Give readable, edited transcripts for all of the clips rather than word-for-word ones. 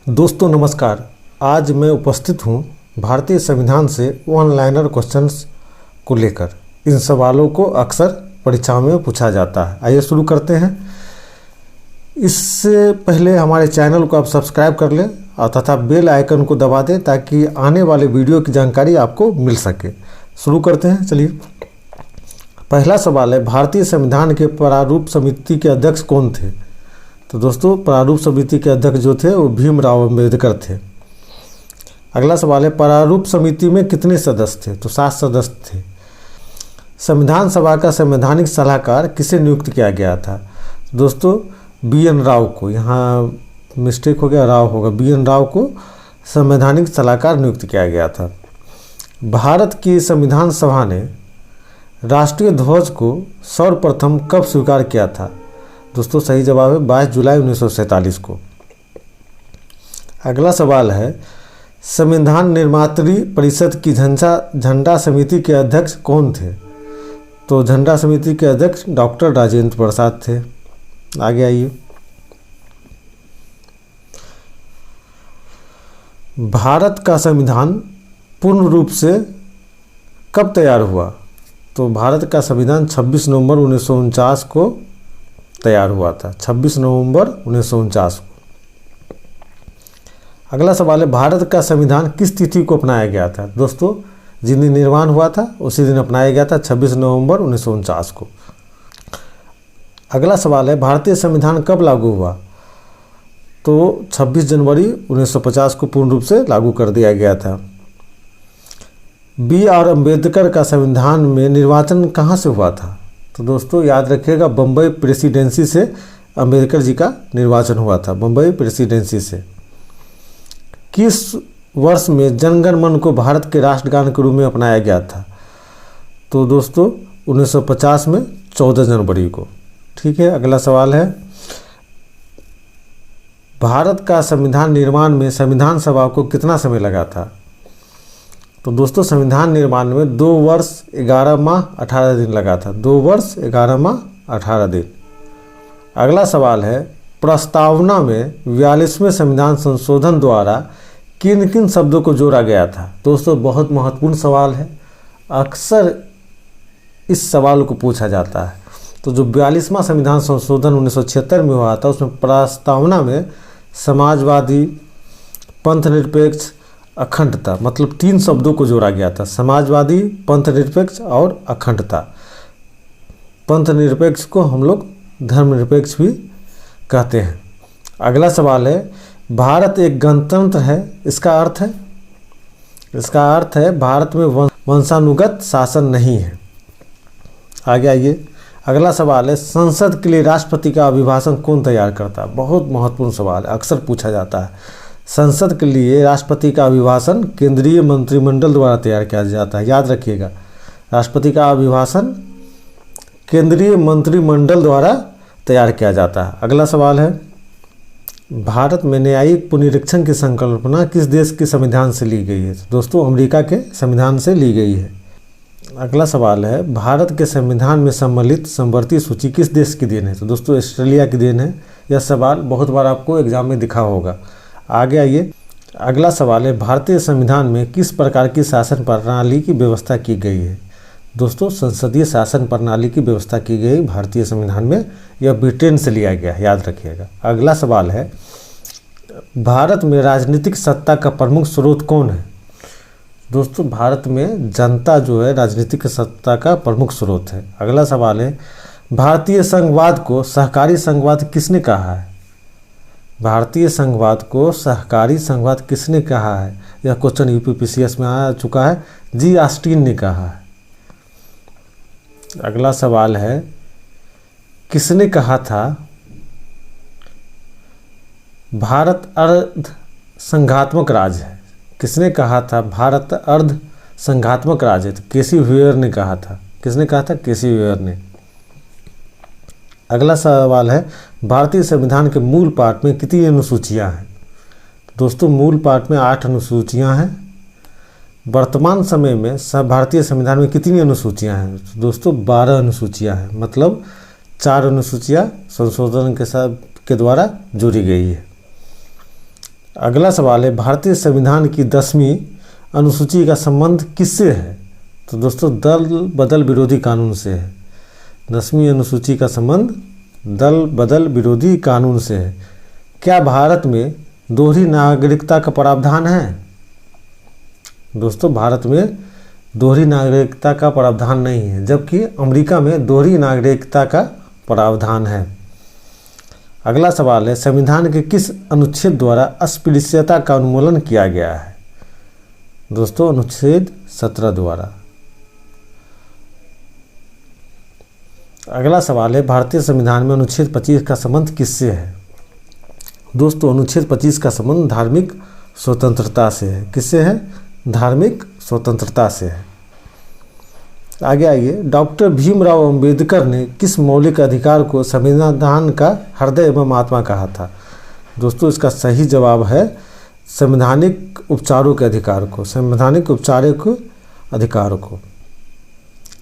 दोस्तों नमस्कार। आज मैं उपस्थित हूँ भारतीय संविधान से वन लाइनर क्वेश्चंस को लेकर। इन सवालों को अक्सर परीक्षाओं में पूछा जाता है। आइए शुरू करते हैं। इससे पहले हमारे चैनल को आप सब्सक्राइब कर लें और तथा बेल आइकन को दबा दें ताकि आने वाले वीडियो की जानकारी आपको मिल सके। शुरू करते हैं। चलिए, पहला सवाल है, भारतीय संविधान के प्रारूप समिति के अध्यक्ष कौन थे? तो दोस्तों, प्रारूप समिति के अध्यक्ष जो थे वो भीमराव अंबेडकर थे। अगला सवाल है, प्रारूप समिति में कितने सदस्य थे? तो 7 सदस्य थे। संविधान सभा का संवैधानिक सलाहकार किसे नियुक्त किया गया था? दोस्तों, BN राव को, यहाँ मिस्टेक हो गया, राव होगा, BN राव को संवैधानिक सलाहकार नियुक्त किया गया था। भारत की संविधान सभा ने राष्ट्रीय ध्वज को सर्वप्रथम कब स्वीकार किया था? दोस्तों, सही जवाब है 22 जुलाई 1947 को। अगला सवाल है, संविधान निर्मात्री परिषद की झंडा समिति के अध्यक्ष कौन थे? तो झंडा समिति के अध्यक्ष डॉक्टर राजेंद्र प्रसाद थे। आगे आइए। भारत का संविधान पूर्ण रूप से कब तैयार हुआ? तो भारत का संविधान 26 नवंबर 1949 को तैयार हुआ था। 26 नवंबर 1949 को। अगला सवाल है, भारत का संविधान किस तिथि को अपनाया गया था? दोस्तों, जिस दिन निर्माण हुआ था उसी दिन अपनाया गया था, 26 नवंबर 1949 को। अगला सवाल है, भारतीय संविधान कब लागू हुआ? तो 26 जनवरी 1950 को पूर्ण रूप से लागू कर दिया गया था। BR अम्बेडकर का संविधान में निर्वाचन कहाँ से हुआ था? तो दोस्तों, याद रखिएगा, बम्बई प्रेसिडेंसी से अम्बेडकर जी का निर्वाचन हुआ था, बम्बई प्रेसिडेंसी से। किस वर्ष में जनगण मन को भारत के राष्ट्रगान के रूप में अपनाया गया था? तो दोस्तों, 1950 में 14 जनवरी को। ठीक है। अगला सवाल है, भारत का संविधान निर्माण में संविधान सभा को कितना समय लगा था? तो दोस्तों, संविधान निर्माण में 2 वर्ष 11 माह 18 दिन लगा था। 2 वर्ष 11 माह 18 दिन। अगला सवाल है, प्रस्तावना में 42वें संविधान संशोधन द्वारा किन किन शब्दों को जोड़ा गया था? दोस्तों, बहुत महत्वपूर्ण सवाल है, अक्सर इस सवाल को पूछा जाता है। तो जो 42वां संविधान संशोधन 1976 में हुआ था, उसमें प्रस्तावना में समाजवादी, पंथनिरपेक्ष, अखंडता, मतलब 3 शब्दों को जोड़ा गया था। समाजवादी, पंथनिरपेक्ष और अखंडता। पंथनिरपेक्ष को हम लोग धर्मनिरपेक्ष भी कहते हैं। अगला सवाल है, भारत एक गणतंत्र है, इसका अर्थ है? इसका अर्थ है भारत में वंशानुगत शासन नहीं है। आगे आइए। अगला सवाल है, संसद के लिए राष्ट्रपति का अभिभाषण कौन तैयार करता है? बहुत महत्वपूर्ण सवाल है, अक्सर पूछा जाता है। संसद के लिए राष्ट्रपति का अभिभाषण केंद्रीय मंत्रिमंडल द्वारा तैयार किया जाता है। याद रखिएगा, राष्ट्रपति का अभिभाषण केंद्रीय मंत्रिमंडल द्वारा तैयार किया जाता है। अगला सवाल है, भारत में न्यायिक पुनरीक्षण की संकल्पना किस देश के संविधान से ली गई है? दोस्तों, अमेरिका के संविधान से ली गई है। अगला सवाल है, भारत के संविधान में सम्मिलित समवर्ती सूची किस देश की देन है? तो दोस्तों, ऑस्ट्रेलिया की देन है। यह सवाल बहुत बार आपको एग्जाम में दिखा होगा। आगे आइए। अगला सवाल है, भारतीय संविधान में किस प्रकार की शासन प्रणाली की व्यवस्था की गई है? दोस्तों, संसदीय शासन प्रणाली की व्यवस्था की गई भारतीय संविधान में। यह ब्रिटेन से लिया गया है, याद रखिएगा। अगला सवाल है, भारत में राजनीतिक सत्ता का प्रमुख स्रोत कौन है? दोस्तों, भारत में जनता जो है राजनीतिक सत्ता का प्रमुख स्रोत है। अगला सवाल है, भारतीय संघवाद को सहकारी संघवाद किसने कहा है? भारतीय संघवाद को सहकारी संघवाद किसने कहा है? यह क्वेश्चन UPPCS में आ चुका है। G. ऑस्टिन ने कहा है। अगला सवाल है, किसने कहा था भारत अर्ध संघात्मक राज्य है? किसने कहा था भारत अर्ध संघात्मक राज्य है? तो केसी व्हेयर ने कहा था। किसने कहा था? केसी व्हेयर ने। अगला सवाल है, भारतीय संविधान के मूल पाठ में कितनी अनुसूचियां हैं? दोस्तों, मूल पाठ में 8 अनुसूचियां हैं। वर्तमान समय में भारतीय संविधान में कितनी अनुसूचियां हैं? दोस्तों, 12 अनुसूचियां हैं। मतलब 4 अनुसूचियां संशोधन के द्वारा जोड़ी गई है। अगला सवाल है, भारतीय संविधान की 10वीं अनुसूची का संबंध किससे है? तो दोस्तों दल बदल विरोधी कानून से है। 10वीं अनुसूची का संबंध दल बदल विरोधी कानून से है। क्या भारत में दोहरी नागरिकता का प्रावधान है? दोस्तों भारत में दोहरी नागरिकता का प्रावधान नहीं है, जबकि अमेरिका में दोहरी नागरिकता का प्रावधान है। अगला सवाल है, संविधान के किस अनुच्छेद द्वारा अस्पृश्यता का उन्मूलन किया गया है? दोस्तों अनुच्छेद 17 द्वारा। अगला सवाल है, भारतीय संविधान में अनुच्छेद 25 का संबंध किससे है? दोस्तों अनुच्छेद 25 का संबंध धार्मिक स्वतंत्रता से है। किससे है? धार्मिक स्वतंत्रता से है। आगे आइए, डॉक्टर भीमराव अंबेडकर ने किस मौलिक अधिकार को संविधान का हृदय एवं आत्मा कहा था? दोस्तों इसका सही जवाब है संवैधानिक उपचारों के अधिकार को, संवैधानिक उपचारिक अधिकार को।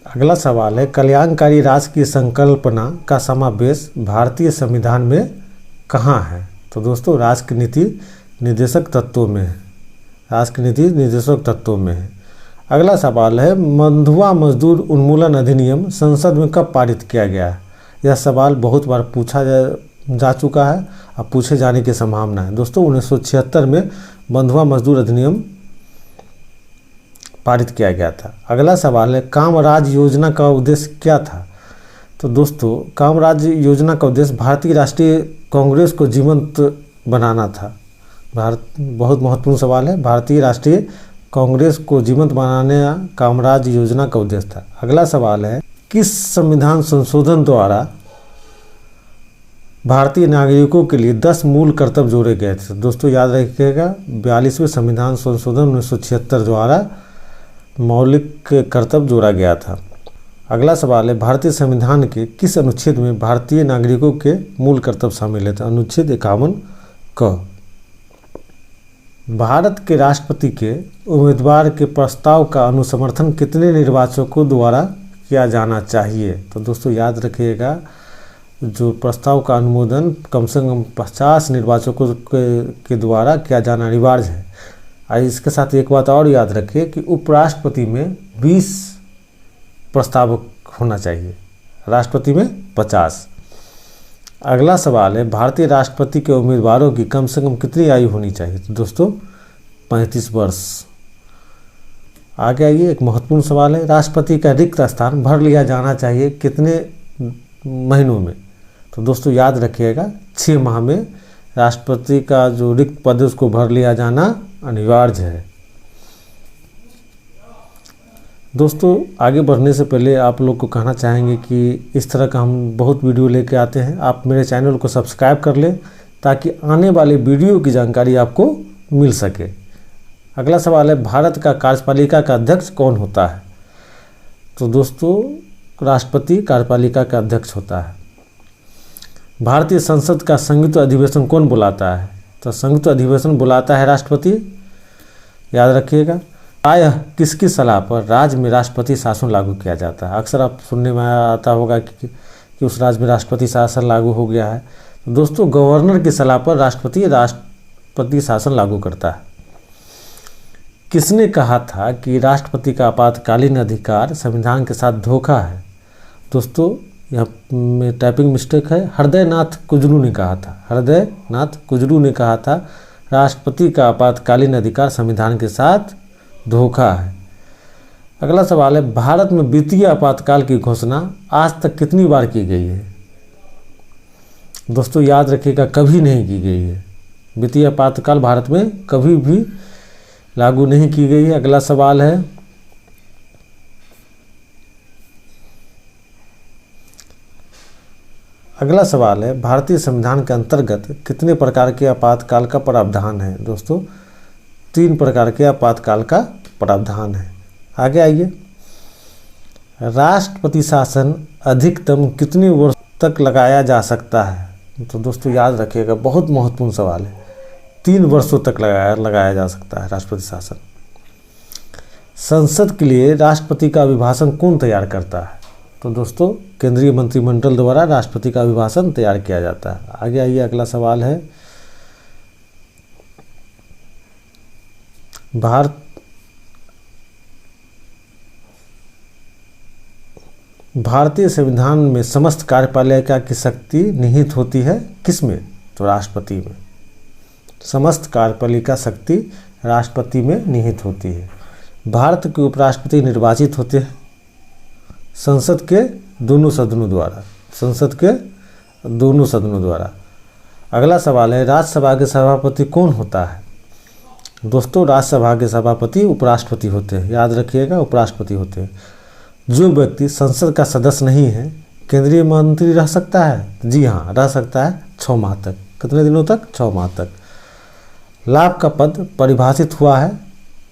अगला सवाल है, कल्याणकारी राष्ट्र की संकल्पना का समावेश भारतीय संविधान में कहाँ है? तो दोस्तों राष्ट्र की नीति निर्देशक तत्वों में है। राष्ट्र की नीति निर्देशक तत्वों में है। अगला सवाल है, बंधुआ मजदूर उन्मूलन अधिनियम संसद में कब पारित किया गया है? यह सवाल बहुत बार पूछा जा चुका है, अब पूछे जाने की संभावना है। दोस्तों 1976 में बंधुआ मजदूर अधिनियम पारित किया गया था। अगला सवाल है, कामराज योजना का उद्देश्य क्या था? तो दोस्तों कामराज योजना का उद्देश्य भारतीय राष्ट्रीय कांग्रेस को जीवंत बनाना था। बहुत महत्वपूर्ण सवाल है। भारतीय राष्ट्रीय कांग्रेस को जीवंत बनाने कामराज योजना का उद्देश्य था। अगला सवाल है, किस संविधान संशोधन द्वारा भारतीय नागरिकों के लिए 10 मूल कर्तव्य जोड़े गए थे? दोस्तों याद रखिएगा 42वें संविधान संशोधन 1976 द्वारा मौलिक कर्तव्य जोड़ा गया था। अगला सवाल है, भारतीय संविधान के किस अनुच्छेद में भारतीय नागरिकों के मूल कर्तव्य शामिल है? अनुच्छेद 51 क। भारत के राष्ट्रपति के उम्मीदवार के प्रस्ताव का अनुसमर्थन कितने निर्वाचकों द्वारा किया जाना चाहिए? तो दोस्तों याद रखिएगा जो प्रस्ताव का अनुमोदन कम से कम 50 निर्वाचकों के द्वारा किया जाना अनिवार्य है। इसके साथ एक बात और याद रखिए कि उपराष्ट्रपति में 20 प्रस्ताव होना चाहिए, राष्ट्रपति में 50। अगला सवाल है, भारतीय राष्ट्रपति के उम्मीदवारों की कम से कम कितनी आयु होनी चाहिए? तो दोस्तों 35 वर्ष। आगे आइए, एक महत्वपूर्ण सवाल है, राष्ट्रपति का रिक्त स्थान भर लिया जाना चाहिए कितने महीनों में? तो दोस्तों याद रखिएगा 6 माह में राष्ट्रपति का जो रिक्त पद है उसको भर लिया जाना अनिवार्य है। दोस्तों आगे बढ़ने से पहले आप लोग को कहना चाहेंगे कि इस तरह का हम बहुत वीडियो लेके आते हैं, आप मेरे चैनल को सब्सक्राइब कर लें ताकि आने वाले वीडियो की जानकारी आपको मिल सके। अगला सवाल है, भारत का कार्यपालिका का अध्यक्ष कौन होता है? तो दोस्तों राष्ट्रपति कार्यपालिका का अध्यक्ष होता है। भारतीय संसद का संयुक्त अधिवेशन कौन बुलाता है? तो संयुक्त अधिवेशन बुलाता है राष्ट्रपति। याद रखिएगा। प्रायः किसकी सलाह पर राज्य में राष्ट्रपति शासन लागू किया जाता है? अक्सर आप सुनने में आता होगा कि उस राज्य में राष्ट्रपति शासन लागू हो गया है। तो दोस्तों गवर्नर की सलाह पर राष्ट्रपति शासन लागू करता है। किसने कहा था कि राष्ट्रपति का आपातकालीन अधिकार संविधान के साथ धोखा है? दोस्तों यहाँ में टाइपिंग मिस्टेक है, हृदयनाथ कुजरू ने कहा था। हृदयनाथ कुजरू ने कहा था राष्ट्रपति का आपातकालीन अधिकार संविधान के साथ धोखा है। अगला सवाल है, भारत में वित्तीय आपातकाल की घोषणा आज तक कितनी बार की गई है? दोस्तों याद रखिएगा कभी नहीं की गई है। वित्तीय आपातकाल भारत में कभी भी लागू नहीं की गई है। अगला सवाल है, भारतीय संविधान के अंतर्गत कितने प्रकार के आपातकाल का प्रावधान है? दोस्तों 3 प्रकार के आपातकाल का प्रावधान है। आगे आइए, राष्ट्रपति शासन अधिकतम कितने वर्ष तक लगाया जा सकता है? तो दोस्तों याद रखिएगा बहुत महत्वपूर्ण सवाल है, 3 वर्षों तक लगाया जा सकता है राष्ट्रपति शासन। संसद के लिए राष्ट्रपति का अभिभाषण कौन तैयार करता है? तो दोस्तों केंद्रीय मंत्रिमंडल द्वारा राष्ट्रपति का अभिभाषण तैयार किया जाता है। आगे आइए, अगला सवाल है, भारतीय संविधान में समस्त कार्यपालिका की शक्ति निहित होती है किसमें? तो राष्ट्रपति में। समस्त कार्यपालिका शक्ति राष्ट्रपति में निहित होती है। भारत के उपराष्ट्रपति निर्वाचित होते हैं संसद के दोनों सदनों द्वारा। संसद के दोनों सदनों द्वारा। अगला सवाल है, राज्यसभा के सभापति कौन होता है? दोस्तों, राज्यसभा के सभापति उपराष्ट्रपति होते हैं। याद रखिएगा, उपराष्ट्रपति होते हैं। जो व्यक्ति संसद का सदस्य नहीं है केंद्रीय मंत्री रह सकता है? जी हाँ, रह सकता है 6 माह तक। कितने दिनों तक? 6 माह तक। लाभ का पद परिभाषित हुआ है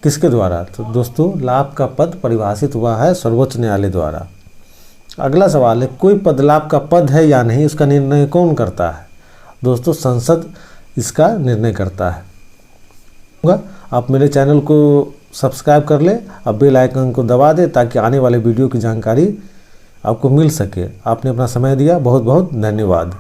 किसके द्वारा? तो दोस्तों, लाभ का पद परिभाषित हुआ है सर्वोच्च न्यायालय द्वारा। अगला सवाल है, कोई पद लाभ का पद है या नहीं, उसका निर्णय कौन करता है? दोस्तों, संसद इसका निर्णय करता है। आप मेरे चैनल को सब्सक्राइब कर लें, अब बेल आइकन को दबा दें ताकि आने वाले वीडियो की जानकारी आपको मिल सके। आपने अपना समय दिया, बहुत बहुत धन्यवाद।